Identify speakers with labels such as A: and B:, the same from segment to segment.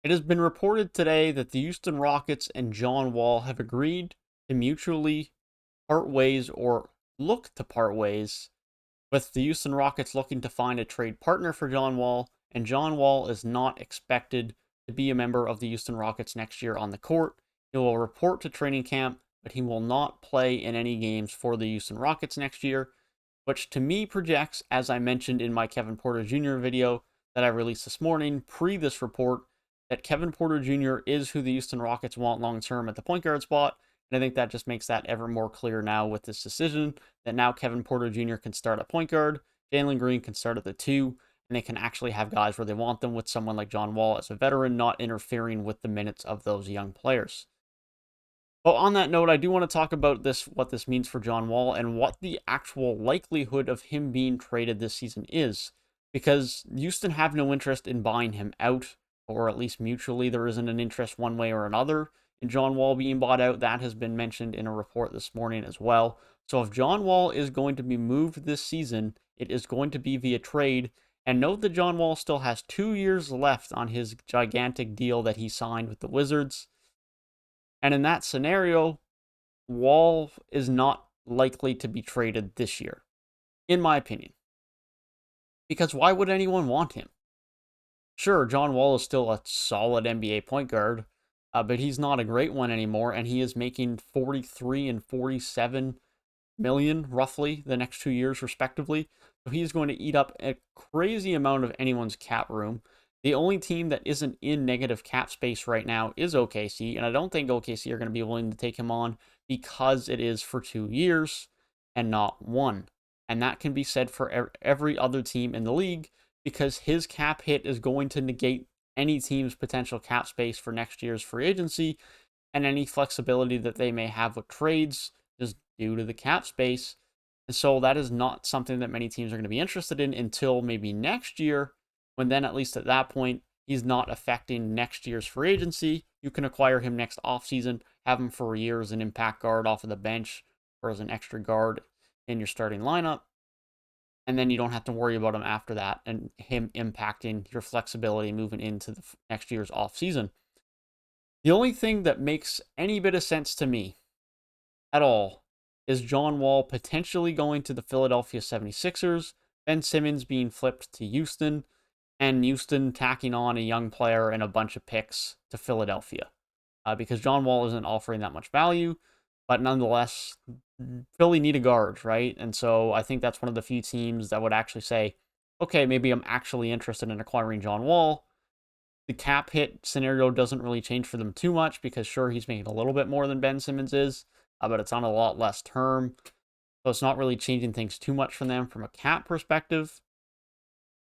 A: It has been reported today that the Houston Rockets and John Wall have agreed to mutually part ways or look to part ways, with the Houston Rockets looking to find a trade partner for John Wall, and John Wall is not expected to be a member of the Houston Rockets next year on the court. He will report to training camp, but he will not play in any games for the Houston Rockets next year, which to me projects, as I mentioned in my Kevin Porter Jr. video that I released this morning, pre this report, that Kevin Porter Jr. is who the Houston Rockets want long term at the point guard spot. And I think that just makes that ever more clear now with this decision that now Kevin Porter Jr. can start at point guard, Jalen Green can start at the two, and they can actually have guys where they want them with someone like John Wall as a veteran, not interfering with the minutes of those young players. But on that note, I do want to talk about what this means for John Wall and what the actual likelihood of him being traded this season is. Because Houston have no interest in buying him out, or at least mutually, there isn't an interest one way or another in John Wall being bought out. That has been mentioned in a report this morning as well. So if John Wall is going to be moved this season, it is going to be via trade. And note that John Wall still has 2 years left on his gigantic deal that he signed with the Wizards. And in that scenario, Wall is not likely to be traded this year, in my opinion. Because why would anyone want him? Sure, John Wall is still a solid NBA point guard, but he's not a great one anymore, and he is making 43 and 47 million roughly the next 2 years, respectively. So he's going to eat up a crazy amount of anyone's cap room. The only team that isn't in negative cap space right now is OKC, and I don't think OKC are going to be willing to take him on because it is for 2 years and not one. And that can be said for every other team in the league because his cap hit is going to negate any team's potential cap space for next year's free agency and any flexibility that they may have with trades just due to the cap space. And so that is not something that many teams are going to be interested in until maybe next year, when then at least at that point, he's not affecting next year's free agency. You can acquire him next offseason, have him for a year as an impact guard off of the bench or as an extra guard in your starting lineup. And then you don't have to worry about him after that and him impacting your flexibility moving into the next year's offseason. The only thing that makes any bit of sense to me at all is John Wall potentially going to the Philadelphia 76ers, Ben Simmons being flipped to Houston, and Houston tacking on a young player and a bunch of picks to Philadelphia. Because John Wall isn't offering that much value, but nonetheless, Philly need a guard, right? And so I think that's one of the few teams that would actually say, okay, maybe I'm actually interested in acquiring John Wall. The cap hit scenario doesn't really change for them too much because, sure, he's making a little bit more than Ben Simmons is, but it's on a lot less term. So it's not really changing things too much for them from a cap perspective.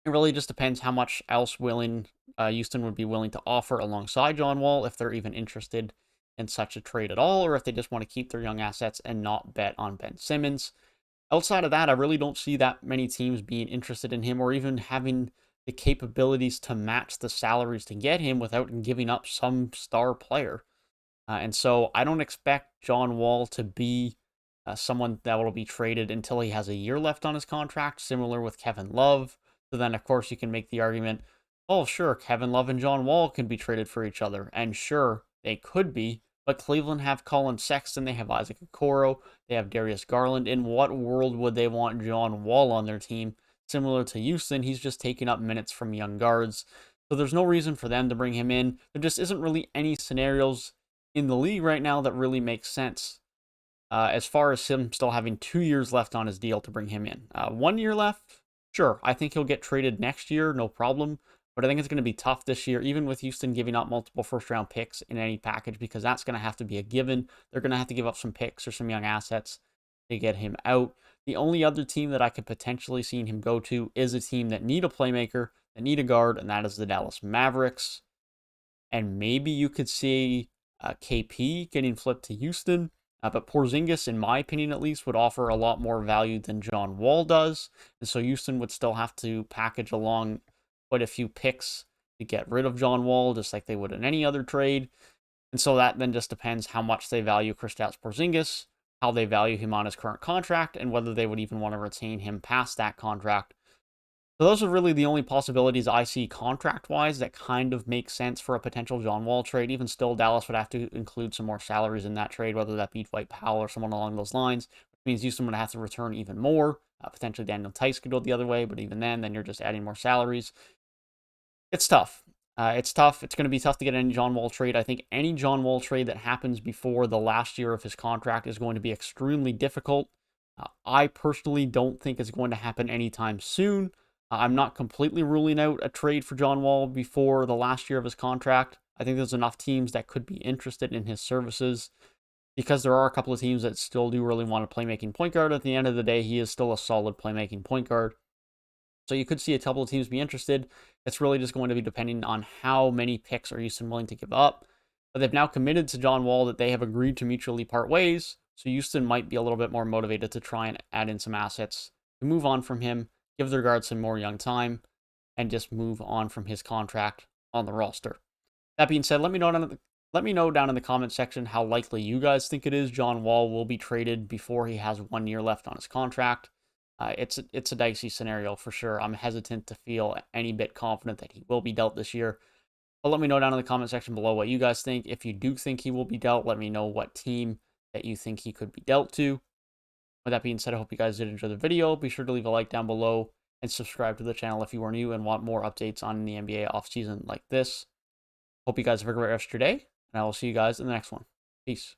A: It really just depends how much else Houston would be willing to offer alongside John Wall, if they're even interested in such a trade at all, or if they just want to keep their young assets and not bet on Ben Simmons. Outside of that, I really don't see that many teams being interested in him or even having the capabilities to match the salaries to get him without giving up some star player. And so I don't expect John Wall to be someone that will be traded until he has a year left on his contract, similar with Kevin Love. So then, of course, you can make the argument, oh, sure, Kevin Love and John Wall can be traded for each other. And sure, they could be, but Cleveland have Colin Sexton, they have Isaac Okoro, they have Darius Garland. In what world would they want John Wall on their team? Similar to Houston, he's just taking up minutes from young guards. So there's no reason for them to bring him in. There just isn't really any scenarios in the league right now that really makes sense. As far as him still having 2 years left on his deal to bring him in. 1 year left, sure, I think he'll get traded next year, no problem. But I think it's going to be tough this year, even with Houston giving up multiple first-round picks in any package, because that's going to have to be a given. They're going to have to give up some picks or some young assets to get him out. The only other team that I could potentially see him go to is a team that need a playmaker, that need a guard, and that is the Dallas Mavericks. And maybe you could see KP getting flipped to Houston. But Porzingis, in my opinion at least, would offer a lot more value than John Wall does. And so Houston would still have to package along quite a few picks to get rid of John Wall, just like they would in any other trade. And so that then just depends how much they value Kristaps Porzingis, how they value him on his current contract, and whether they would even want to retain him past that contract. So those are really the only possibilities I see contract-wise that kind of make sense for a potential John Wall trade. Even still, Dallas would have to include some more salaries in that trade, whether that be Dwight Powell or someone along those lines, which means Houston would have to return even more. Potentially Daniel Tice could go the other way, but even then you're just adding more salaries. It's tough. It's tough. It's going to be tough to get any John Wall trade. I think any John Wall trade that happens before the last year of his contract is going to be extremely difficult. I personally don't think it's going to happen anytime soon. I'm not completely ruling out a trade for John Wall before the last year of his contract. I think there's enough teams that could be interested in his services because there are a couple of teams that still do really want a playmaking point guard. At the end of the day, he is still a solid playmaking point guard. So you could see a couple of teams be interested. It's really just going to be depending on how many picks are Houston willing to give up. But they've now committed to John Wall that they have agreed to mutually part ways. So Houston might be a little bit more motivated to try and add in some assets to move on from him, give their guards some more young time, and just move on from his contract on the roster. That being said, let me know down in the comment section how likely you guys think it is John Wall will be traded before he has 1 year left on his contract. It's a dicey scenario for sure. I'm hesitant to feel any bit confident that he will be dealt this year. But let me know down in the comment section below what you guys think. If you do think he will be dealt, let me know what team that you think he could be dealt to. With that being said, I hope you guys did enjoy the video. Be sure to leave a like down below and subscribe to the channel if you are new and want more updates on the NBA offseason like this. Hope you guys have a great rest of your day, and I will see you guys in the next one. Peace.